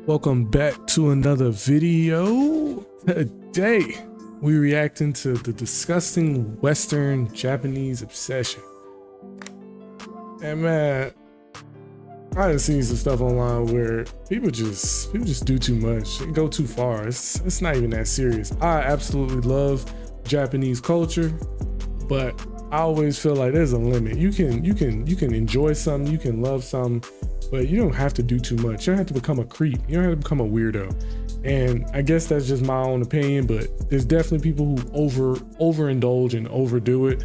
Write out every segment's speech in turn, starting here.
Welcome back to another video. Today we reacting to the disgusting Western Japanese obsession. And man, I done seen some stuff online where people just do too much and go too far. It's not even that serious. I absolutely love Japanese culture, but I always feel like there's a limit. You can enjoy something, you can love something, but you don't have to do too much. You don't have to become a creep. You don't have to become a weirdo. And I guess that's just my own opinion, but there's definitely people who overindulge and overdo it.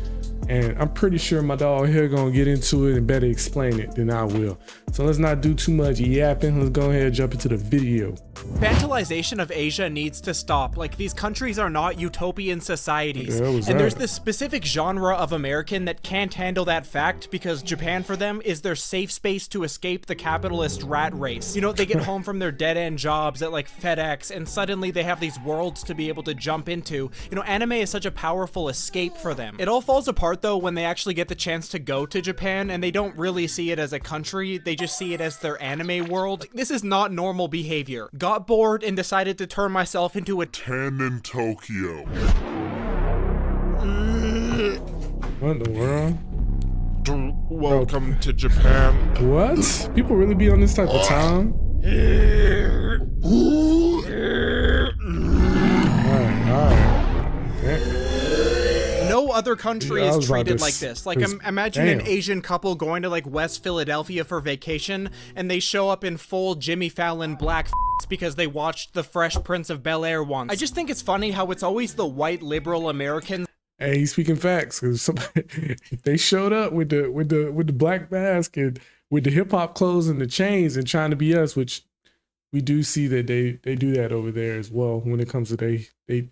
And I'm pretty sure my dog here gonna get into it and better explain it than I will. So let's not do too much yapping. Let's go ahead and jump into the video. Infantilization of Asia needs to stop. Like, these countries are not utopian societies. And there's this specific genre of American that can't handle that fact because Japan for them is their safe space to escape the capitalist rat race. You know, they get home from their dead-end jobs at like FedEx and suddenly they have these worlds to be able to jump into. You know, anime is such a powerful escape for them. It all falls apart though when they actually get the chance to go to Japan and they don't really see it as a country, they just see it as their anime world. This is not normal behavior. Got bored and decided to turn myself into a 10 in Tokyo. What in the world? Welcome to Japan. What? People really be on this type of time? Alright. No other country is treated like this. Like, imagine damn. an Asian couple going to like West Philadelphia for vacation and they show up in full Jimmy Fallon black because they watched The Fresh Prince of Bel-Air once. I just think it's funny how it's always the white liberal Americans. Hey, he's speaking facts, because somebody if they showed up with the black mask and with the hip hop clothes and the chains and trying to be us, which we do see that they do that over there as well when it comes to they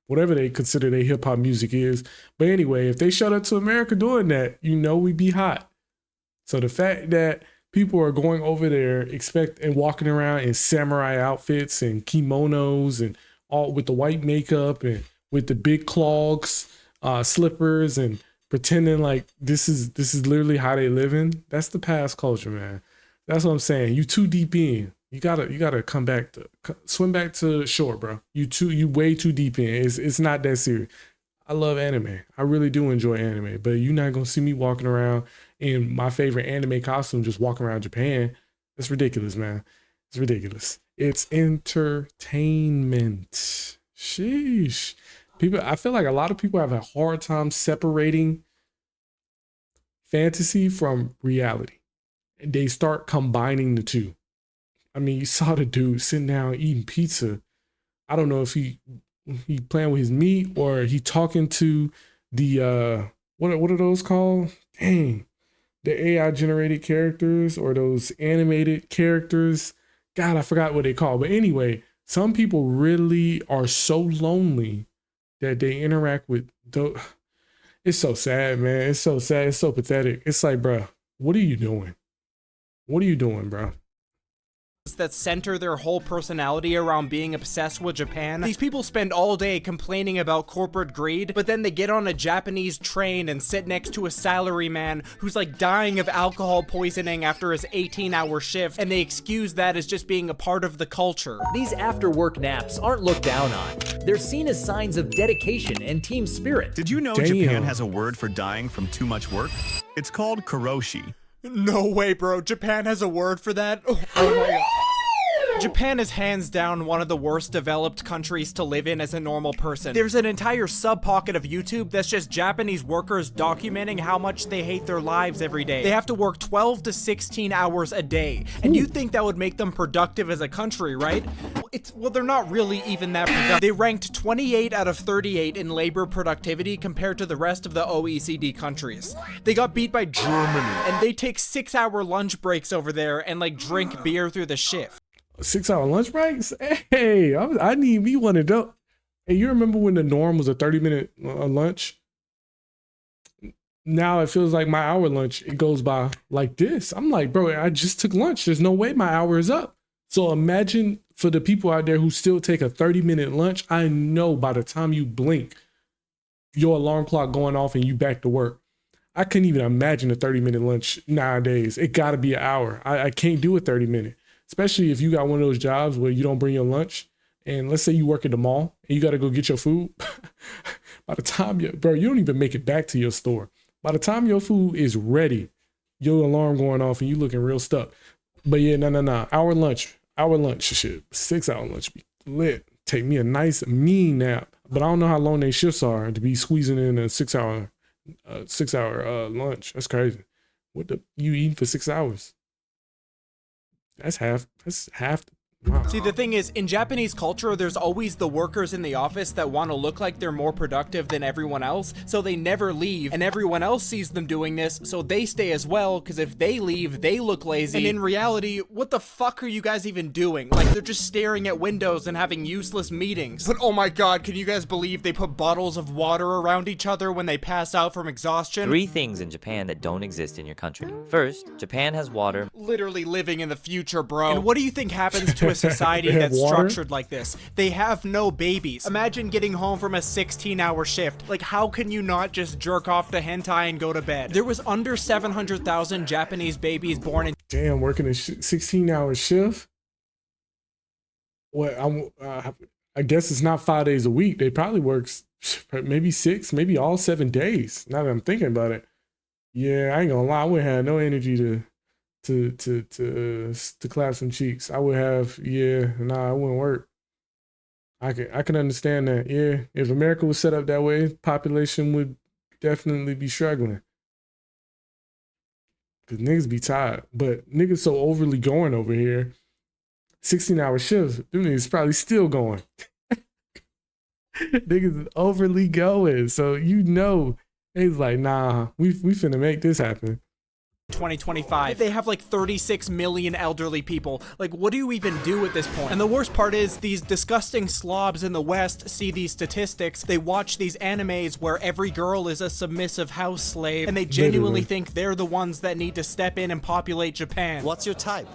whatever they consider their hip hop music is. But anyway, if they showed up to America doing that, you know we'd be hot. So the fact that people are going over there and walking around in samurai outfits and kimonos and all with the white makeup and with the big clogs, slippers, and pretending like this is literally how they living. That's the past culture, man. That's what I'm saying. You too deep in. You gotta come back swim back to shore, bro. You way too deep in. It's not that serious. I love anime. I really do enjoy anime, but you're not gonna see me walking around in my favorite anime costume just walking around Japan. That's ridiculous, man. It's ridiculous. It's entertainment. Sheesh. I feel like a lot of people have a hard time separating fantasy from reality. And they start combining the two. I mean, you saw the dude sitting down eating pizza. I don't know if he playing with his meat or he talking to the what are those called? Dang, the AI generated characters or those animated characters. God, I forgot what they call. But anyway, some people really are so lonely that they interact with those. It's so sad, man. It's so sad. It's so pathetic. It's like, bro, what are you doing? What are you doing, bro? That center their whole personality around being obsessed with Japan. These people spend all day complaining about corporate greed, but then they get on a Japanese train and sit next to a salaryman who's like dying of alcohol poisoning after his 18-hour shift, and they excuse that as just being a part of the culture. These after-work naps aren't looked down on. They're seen as signs of dedication and team spirit. Did you know Japan has a word for dying from too much work? It's called karoshi. No way, bro. Japan has a word for that? Oh my god. Japan is hands down one of the worst developed countries to live in as a normal person. There's an entire sub-pocket of YouTube that's just Japanese workers documenting how much they hate their lives every day. They have to work 12 to 16 hours a day. And you'd think that would make them productive as a country, right? Well, they're not really even that productive. They ranked 28 out of 38 in labor productivity compared to the rest of the OECD countries. They got beat by Germany. And they take 6-hour lunch breaks over there and like drink beer through the shift. 6-hour lunch breaks? Hey, I need me one of those. Hey, you remember when the norm was a 30-minute lunch? Now it feels like my hour lunch, it goes by like this. I'm like, bro, I just took lunch. There's no way my hour is up. So imagine for the people out there who still take a 30-minute lunch, I know by the time you blink, your alarm clock going off and you back to work. I couldn't even imagine a 30-minute lunch nowadays. It gotta be an hour. I can't do a 30-minute. especially if you got one of those jobs where you don't bring your lunch. And let's say you work at the mall and you got to go get your food. By the time you don't even make it back to your store. By the time your food is ready, your alarm going off and you looking real stuck. But yeah, no. Our lunch shit, 6 hour lunch be lit. Take me a nice mean nap. But I don't know how long they shifts are to be squeezing in a 6 hour lunch. That's crazy. What the you eating for 6 hours? That's half. Wow. See, the thing is, in Japanese culture, there's always the workers in the office that want to look like they're more productive than everyone else, so they never leave, and everyone else sees them doing this, so they stay as well, because if they leave, they look lazy. And in reality, what the fuck are you guys even doing? Like, they're just staring at windows and having useless meetings. But oh my god, can you guys believe they put bottles of water around each other when they pass out from exhaustion? 3 things in Japan that don't exist in your country. First, Japan has water. Literally living in the future, bro. And what do you think happens to a society They have that's water? structured like this? They have no babies. Imagine getting home from a 16-hour shift. Like, how can you not just jerk off to hentai and go to bed? There was under 700,000 Japanese babies born in Damn, working a 16-hour shift. What I guess it's not 5 days a week. They probably works maybe 6, maybe all 7 days. Now that I'm thinking about it, yeah, I ain't gonna lie, I wouldn't have no energy to clap some cheeks. I would have, it wouldn't work. I can understand that. Yeah, if America was set up that way, population would definitely be struggling. Cause niggas be tired, but niggas so overly going over here. 16-hour shifts, them niggas probably still going. Niggas is overly going, so it's like, nah, we finna make this happen. 2025. They have like 36 million elderly people. Like, what do you even do at this point? And the worst part is, these disgusting slobs in the West see these statistics, they watch these animes where every girl is a submissive house slave, and they genuinely think they're the ones that need to step in and populate Japan. What's your type?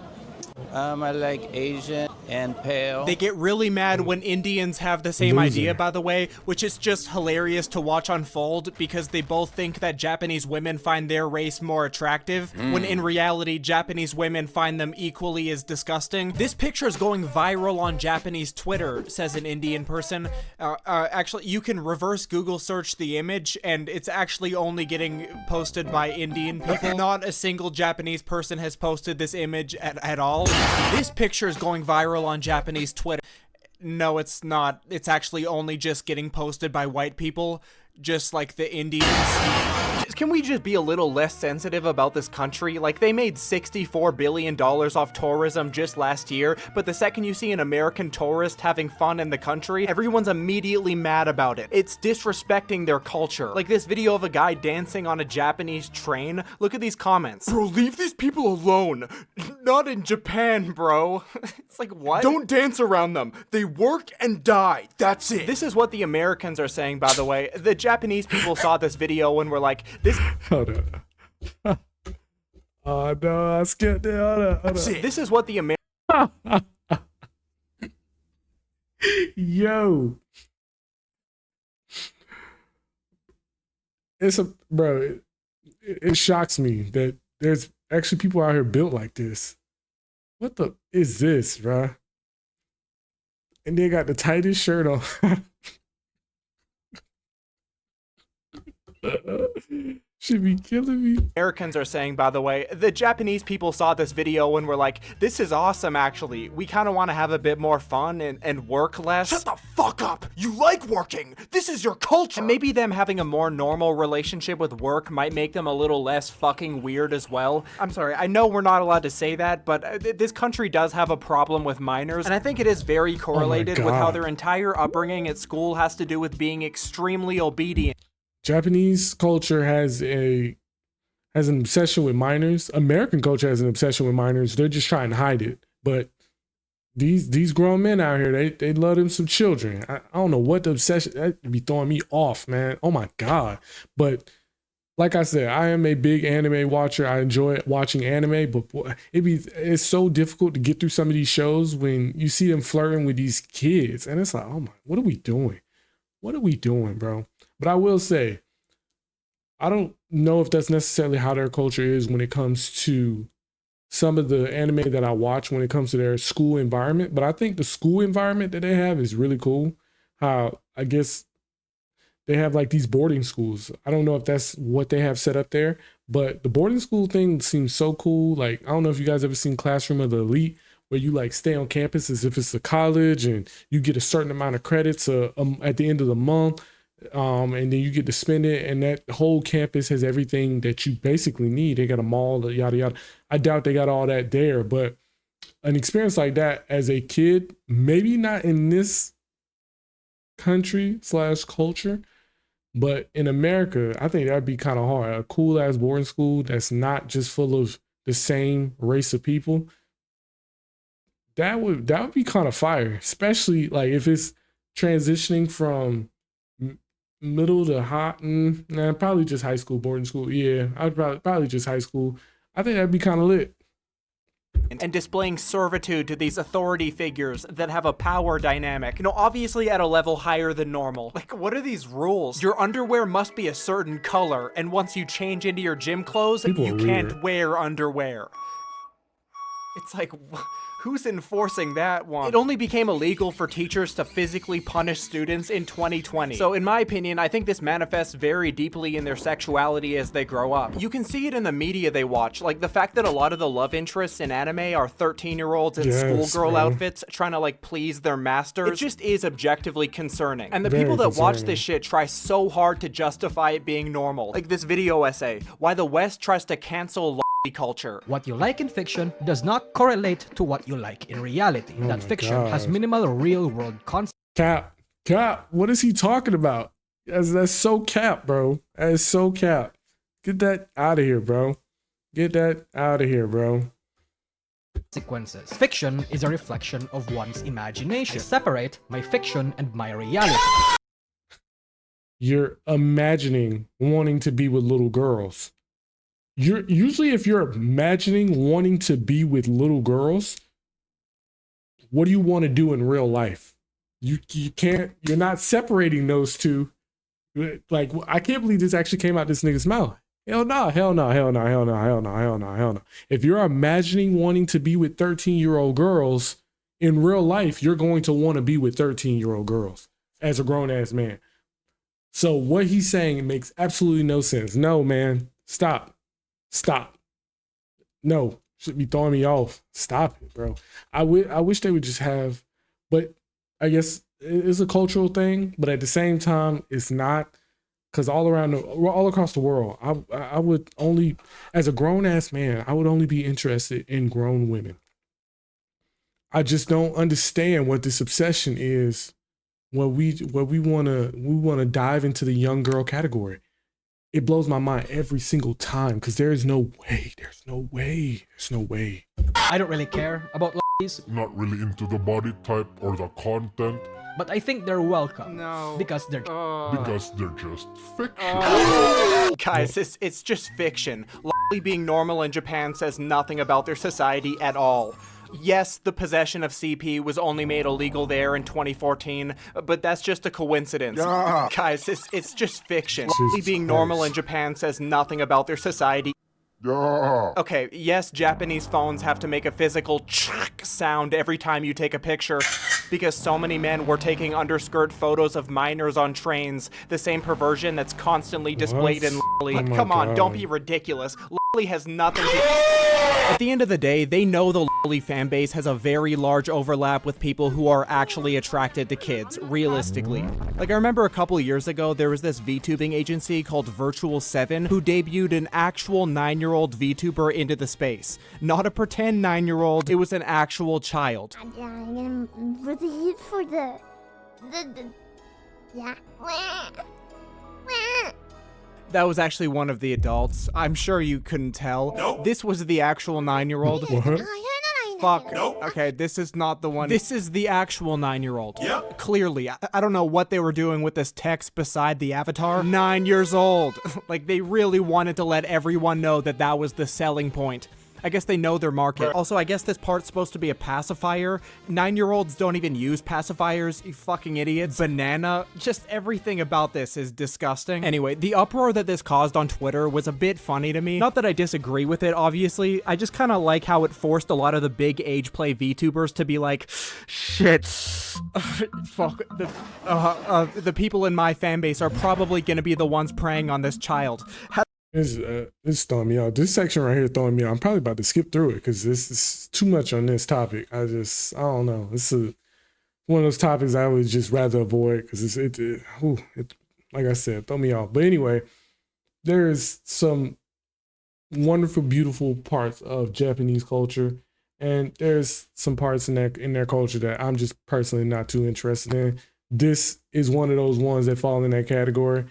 I like Asian and pale. They get really mad when Indians have the same idea, by the way, which is just hilarious to watch unfold because they both think that Japanese women find their race more attractive, when in reality, Japanese women find them equally as disgusting. This picture is going viral on Japanese Twitter, says an Indian person. Actually, you can reverse Google search the image, and it's actually only getting posted by Indian people. Not a single Japanese person has posted this image at all. This picture is going viral on Japanese Twitter. No, it's not. It's actually only just getting posted by white people, just like the Indians. Can we just be a little less sensitive about this country? Like, they made $64 billion off tourism just last year, but the second you see an American tourist having fun in the country, everyone's immediately mad about it. It's disrespecting their culture. Like this video of a guy dancing on a Japanese train. Look at these comments. Bro, leave these people alone. Not in Japan, bro. It's like, what? Don't dance around them. They work and die. That's it. This is what the Americans are saying, by the way. The Japanese people saw this video and were like, this... Hold on. Oh no, I skipped it. Hold on. This is what the Yo. It shocks me that there's actually people out here built like this. What the is this, bro? And they got the tightest shirt on. Should be killing me. Americans are saying, by the way. The Japanese people saw this video and were like, this is awesome, actually. We kind of want to have a bit more fun and work less. Shut the fuck up! You like working! This is your culture! And maybe them having a more normal relationship with work might make them a little less fucking weird as well. I'm sorry, I know we're not allowed to say that, but this country does have a problem with minors, and I think it is very correlated with how their entire upbringing at school has to do with being extremely obedient. Japanese culture has an obsession with minors. American culture has an obsession with minors. They're just trying to hide it. But these grown men out here, they love them some children. I don't know what the obsession, that be throwing me off, man. Oh my God. But like I said, I am a big anime watcher. I enjoy watching anime, but boy, it's so difficult to get through some of these shows when you see them flirting with these kids. And it's like, oh my, what are we doing? What are we doing, bro? But I will say, I don't know if that's necessarily how their culture is when it comes to some of the anime that I watch when it comes to their school environment. But I think the school environment that they have is really cool. How I guess they have like these boarding schools. I don't know if that's what they have set up there, but the boarding school thing seems so cool. Like, I don't know if you guys ever seen Classroom of the Elite, where you like stay on campus as if it's a college and you get a certain amount of credits at the end of the month. And then you get to spend it, and that whole campus has everything that you basically need. They got a mall, yada yada. I doubt they got all that there, but an experience like that as a kid, maybe not in this country / culture, but in America, I think that'd be kind of hard. A cool ass boarding school that's not just full of the same race of people. That would be kind of fire, especially like if it's transitioning from middle to probably just high school, boarding school. Yeah, I'd probably just high school. I think that'd be kind of lit. And displaying servitude to these authority figures that have a power dynamic, obviously at a level higher than normal. Like, what are these rules? Your underwear must be a certain color, and once you change into your gym clothes, you can't wear underwear. It's like, who's enforcing that one? It only became illegal for teachers to physically punish students in 2020. So in my opinion, I think this manifests very deeply in their sexuality as they grow up. You can see it in the media they watch, like the fact that a lot of the love interests in anime are 13-year-olds in schoolgirl outfits trying to like please their masters. It just is objectively concerning. And the people that watch this shit try so hard to justify it being normal. Like this video essay, Why the West Tries to Cancel Culture. What you like in fiction does not correlate to what you like in reality. That fiction has minimal real-world concepts. Cap. What is he talking about? That's so cap, bro. That is so cap. Get that out of here, bro. Get that out of here, bro. Consequences. Fiction is a reflection of one's imagination. I separate my fiction and my reality. You're imagining wanting to be with little girls. If you're imagining wanting to be with little girls, what do you want to do in real life? You're not separating those two. Like, I can't believe this actually came out this nigga's mouth. Hell no. If you're imagining wanting to be with 13-year-old girls, in real life, you're going to want to be with 13-year-old girls as a grown-ass man. So what he's saying makes absolutely no sense. No, man. Stop. No, should be throwing me off. Stop it, bro. I wish they would just have, but I guess it's a cultural thing, but at the same time, it's not, because all across the world, I would only, as a grown ass man, I would only be interested in grown women. I just don't understand what this obsession is. What we want to dive into the young girl category. It blows my mind every single time because there's no way. I don't really care about ladies. Not really into the body type or the content. But I think they're welcome. No. Because they're just fiction. Guys, it's just fiction. Being normal in Japan says nothing about their society at all. Yes, the possession of CP was only made illegal there in 2014, but that's just a coincidence. Guys, it's just fiction. Being normal in Japan says nothing about their society. Okay, yes, Japanese phones have to make a physical sound every time you take a picture because so many men were taking underskirt photos of minors on trains, the same perversion that's constantly displayed in Lolly. Come on, don't be ridiculous. Lolly has nothing to... At the end of the day, they know the Lolly fanbase has a very large overlap with people who are actually attracted to kids, realistically. Like, I remember a couple years ago, there was this VTubing agency called Virtual 7 who debuted an actual 9-year-old VTuber into the space. Not a pretend 9-year-old, it was an actual child. That was actually one of the adults. I'm sure you couldn't tell. Nope. This was the actual 9-year-old. Fuck. Nope. Okay, this is not the one. This is the actual 9-year-old. Yep. Clearly. I don't know what they were doing with this text beside the avatar. 9 years old. Like, they really wanted to let everyone know that that was the selling point. I guess they know their market. Also, I guess this part's supposed to be a pacifier. 9-year-olds don't even use pacifiers, you fucking idiots. Banana. Just everything about this is disgusting. Anyway, the uproar that this caused on Twitter was a bit funny to me. Not that I disagree with it, obviously. I just kind of like how it forced a lot of the big age play VTubers to be like, shit. Fuck. The people in my fan base are probably gonna be the ones preying on this child. This is throwing me out. This section right here throwing me out. I'm probably about to skip through it because this is too much on this topic. I don't know. It's one of those topics I would just rather avoid because it like I said, throw me off. But anyway, there's some wonderful, beautiful parts of Japanese culture, and there's some parts in their culture that I'm just personally not too interested in. This is one of those ones that fall in that category.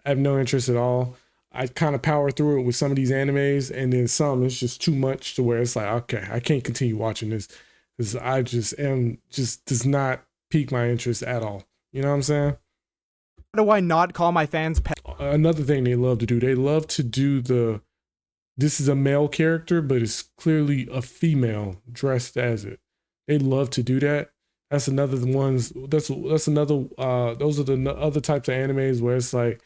I have no interest at all. I kind of power through it with some of these animes, and then some it's just too much to where it's like, okay, I can't continue watching this because I just does not pique my interest at all. You know what I'm saying? How do I not call my fans Another thing they love to do, this is a male character, but it's clearly a female dressed as it. They love to do that. That's another ones. That's another. Those are the other types of animes where it's like,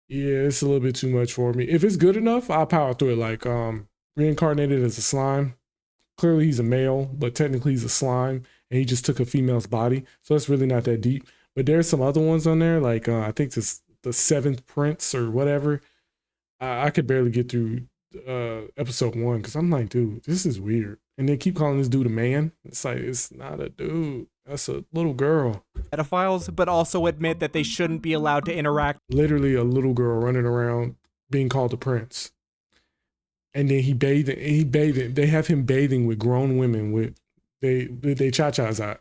yeah, it's a little bit too much for me. If it's good enough, I'll power through it. Like reincarnated as a slime. Clearly he's a male, but technically he's a slime, and he just took a female's body. So it's really not that deep. But there's some other ones on there, like I think this the Seventh Prince or whatever. I could barely get through episode 1 because I'm like, dude, this is weird. And they keep calling this dude a man. It's like, it's not a dude. That's a little girl. Pedophiles, but also admit that they shouldn't be allowed to interact. Literally a little girl running around being called a prince. And then they have him bathing with grown women with they cha-chas out.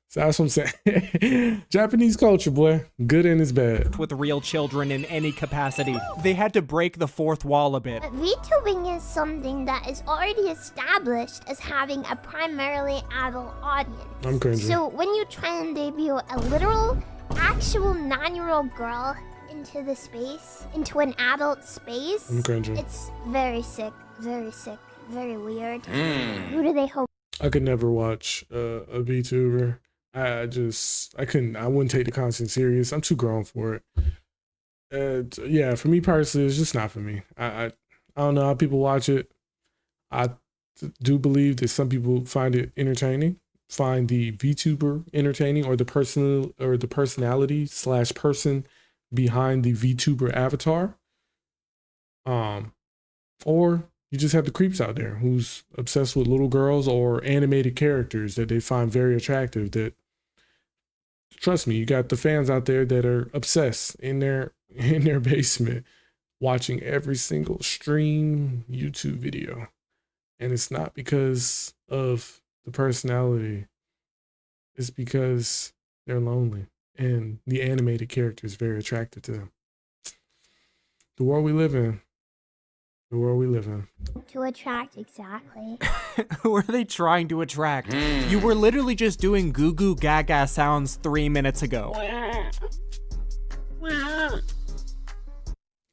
So that's what I'm saying. Japanese culture, boy, good and it's bad. With real children in any capacity. They had to break the fourth wall a bit. But VTubing is something that is already established as having a primarily adult audience. I'm cringing. So when you try and debut a literal, actual 9-year-old girl into the space, into an adult space, I'm cringing. It's very sick, very weird. Who do they hope? I could never watch a VTuber. I wouldn't take the content serious. I'm too grown for it. Yeah, for me personally, it's just not for me. I don't know how people watch it. I do believe that some people find it entertaining, find the VTuber entertaining, or the personality / person behind the VTuber avatar. Or you just have the creeps out there who's obsessed with little girls or animated characters that they find very attractive. That, trust me, you got the fans out there that are obsessed in their basement watching every single stream YouTube video. And it's not because of the personality. It's because they're lonely and the animated character is very attracted to them. The world we live in. The world we live in. To attract, exactly. Who are they trying to attract? You were literally just doing goo goo gaga sounds 3 minutes ago.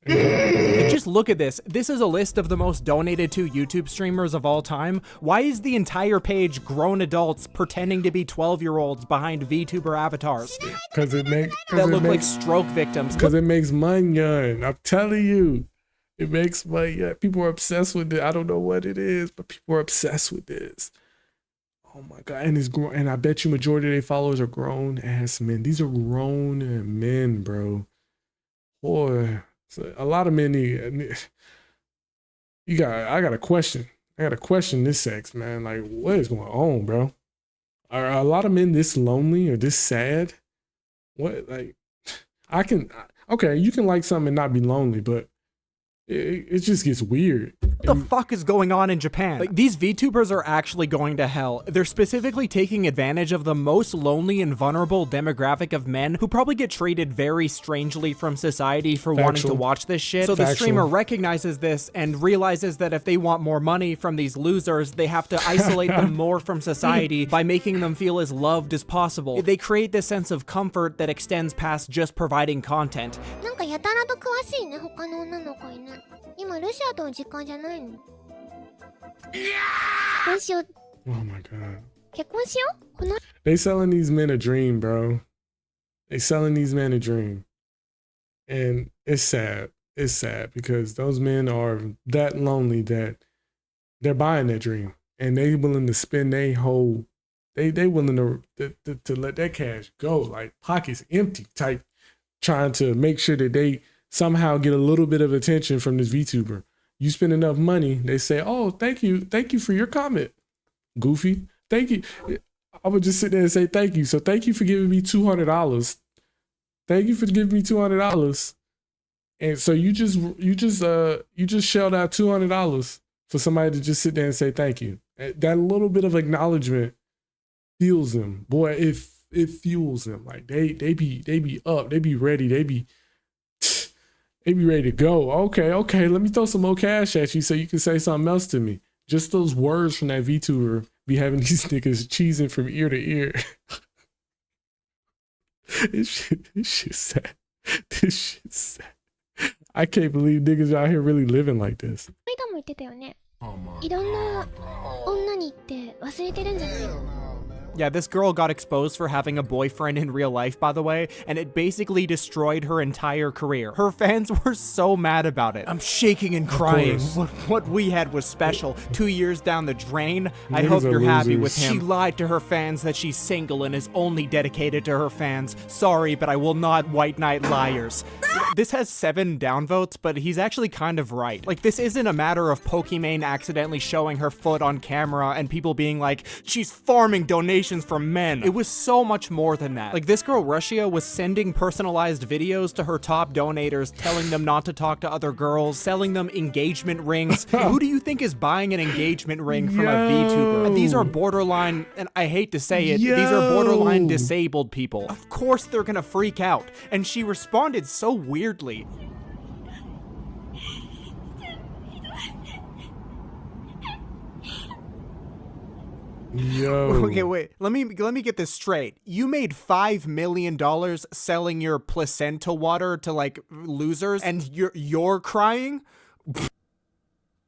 Just look at this. This is a list of the most donated to YouTube streamers of all time. Why is the entire page grown adults pretending to be 12-year-olds behind VTuber avatars? Because that look like stroke victims. Because it makes money. I'm telling you. It makes money. People are obsessed with it. I don't know what it is, but people are obsessed with this. Oh my God. And it's grown, and I bet you majority of their followers are grown ass men. These are grown men, bro. Boy. So a lot of men need, I got a question. I got to question this sex, man. Like, what is going on, bro? Are a lot of men this lonely or this sad? What, like, okay, you can like something and not be lonely, but it just gets weird. What the fuck is going on in Japan? Like, these VTubers are actually going to hell. They're specifically taking advantage of the most lonely and vulnerable demographic of men who probably get treated very strangely from society for wanting to watch this shit. So the streamer recognizes this and realizes that if they want more money from these losers, they have to isolate them more from society by making them feel as loved as possible. They create this sense of comfort that extends past just providing content. なんかやたらと詳しいね、他の女の子にね。今ルシアとの時間じゃないの。どうしよう。 Oh my god. 結婚しよう。この They selling these men a dream, bro. They selling these men a dream. And it's sad. It's sad because those men are that lonely that they're buying that dream. And they willing to spend their whole they willing to let that cash go, like pockets empty type, trying to make sure that they somehow get a little bit of attention from this VTuber. You spend enough money, they say, "Oh, thank you for your comment, Goofy. Thank you." I would just sit there and say thank you. So thank you for giving me $200. Thank you for giving me $200. And so you just shelled out $200 for somebody to just sit there and say thank you. That little bit of acknowledgement fuels them, boy. It fuels them. Like they be up, they be ready, they be ready to go. Okay, let me throw some more cash at you so you can say something else to me. Just those words from that VTuber be having these niggas cheesing from ear to ear. This shit sad. This shit sad. I can't believe niggas out here really living like this. 間も言ってたよね。いろんな女にって忘れてるんじゃないの。 Yeah, this girl got exposed for having a boyfriend in real life, by the way, and it basically destroyed her entire career. Her fans were so mad about it. I'm shaking and crying. What we had was special. 2 years down the drain. I Niggas hope you're are happy losers. with him. She lied to her fans that she's single and is only dedicated to her fans. Sorry, but I will not white knight liars. This has 7 downvotes, but he's actually kind of right. Like, this isn't a matter of Pokimane accidentally showing her foot on camera and people being like, she's farming donations from men. It was so much more than that. Like, this girl Russia was sending personalized videos to her top donators, telling them not to talk to other girls, selling them engagement rings. Who do you think is buying an engagement ring from a VTuber? These are borderline, and I hate to say it, these are borderline disabled people. Of course they're gonna freak out. And she responded so weirdly. Yo. Okay, wait. Let me get this straight. You made $5 million selling your placenta water to like losers, and you're crying?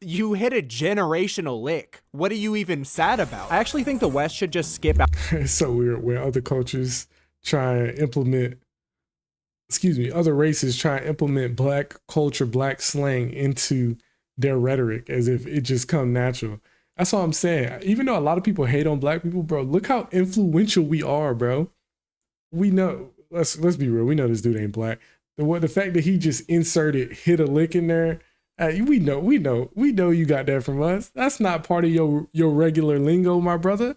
You hit a generational lick. What are you even sad about? I actually think the West should just skip out. It's so weird when other cultures try and implement, other races try and implement black culture, black slang into their rhetoric as if it just come natural. That's all I'm saying. Even though a lot of people hate on black people, bro, look how influential we are, bro. We know, let's be real, we know this dude ain't black. The fact that he just hit a lick in there, we know you got that from us. That's not part of your regular lingo, my brother.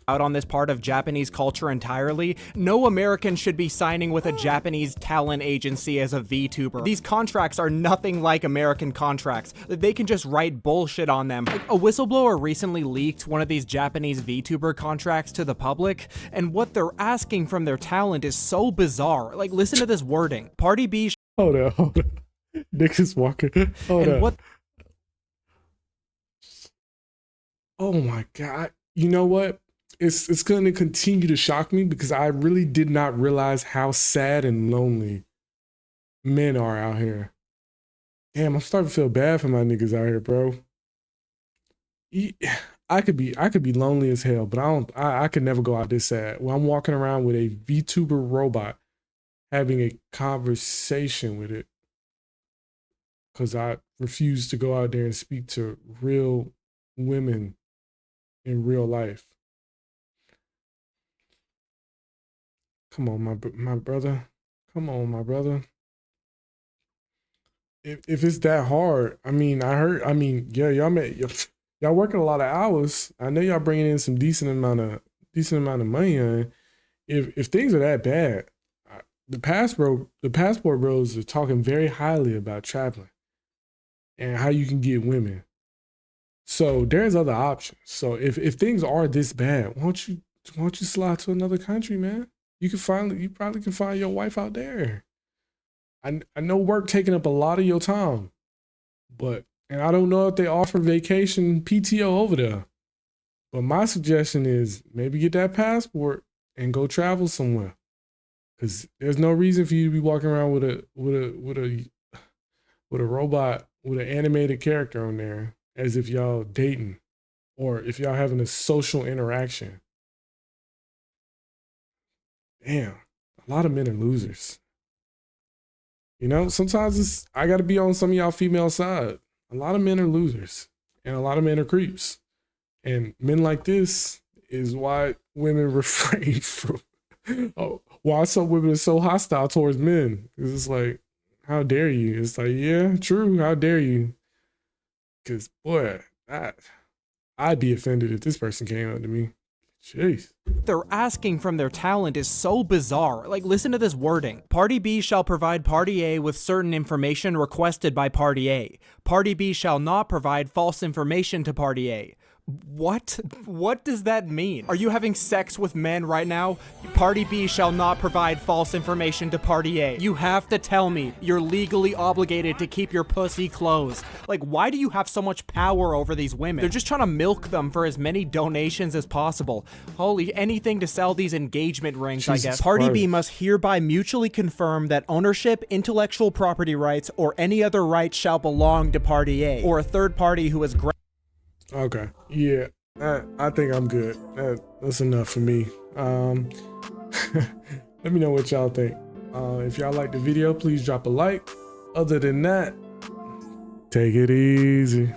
Out on this part of Japanese culture entirely. No American should be signing with a Japanese talent agency as a VTuber. These contracts are nothing like American contracts. They can just write bullshit on them. Like, a whistleblower recently leaked one of these Japanese VTuber contracts to the public, and what they're asking from their talent is so bizarre. Like, listen to this wording. Party B. Hold on. Nick is walking. Hold on. Oh my God. You know what? It's going to continue to shock me because I really did not realize how sad and lonely men are out here. Damn, I'm starting to feel bad for my niggas out here, bro. I could be lonely as hell, but I could never go out this sad. Well, I'm walking around with a VTuber robot having a conversation with it because I refuse to go out there and speak to real women in real life. Come on, my brother. Come on, my brother. If it's that hard, I mean, yeah, y'all working a lot of hours. I know y'all bringing in some decent amount of money. If things are that bad, the passport bros are talking very highly about traveling and how you can get women. So there's other options. So if things are this bad, why don't you slide to another country, man? You probably can find your wife out there. I know work taking up a lot of your time, and I don't know if they offer vacation PTO over there. But my suggestion is maybe get that passport and go travel somewhere. Cause there's no reason for you to be walking around with a robot with an animated character on there as if y'all dating. or if y'all having a social interaction. Damn, a lot of men are losers. You know, sometimes I got to be on some of y'all female side. A lot of men are losers, and a lot of men are creeps. And men like this is why women refrain from, why some women are so hostile towards men. It's like, how dare you? It's like, yeah, true, how dare you? Because, boy, I'd be offended if this person came up to me. Jeez. They're asking from their talent is so bizarre. Like, listen to this wording. Party B shall provide Party A with certain information requested by Party A. Party B shall not provide false information to Party A. What? What does that mean? Are you having sex with men right now? Party B shall not provide false information to Party A. You have to tell me you're legally obligated to keep your pussy closed. Like, why do you have so much power over these women? They're just trying to milk them for as many donations as possible. Holy, anything to sell these engagement rings, Jesus I guess. Party B Christ. must hereby mutually confirm that ownership, intellectual property rights, or any other rights shall belong to Party A, or a third party who has Okay. Yeah. I think I'm good. That's enough for me. Let me know what y'all think. If y'all like the video, please drop a like. Other than that, take it easy.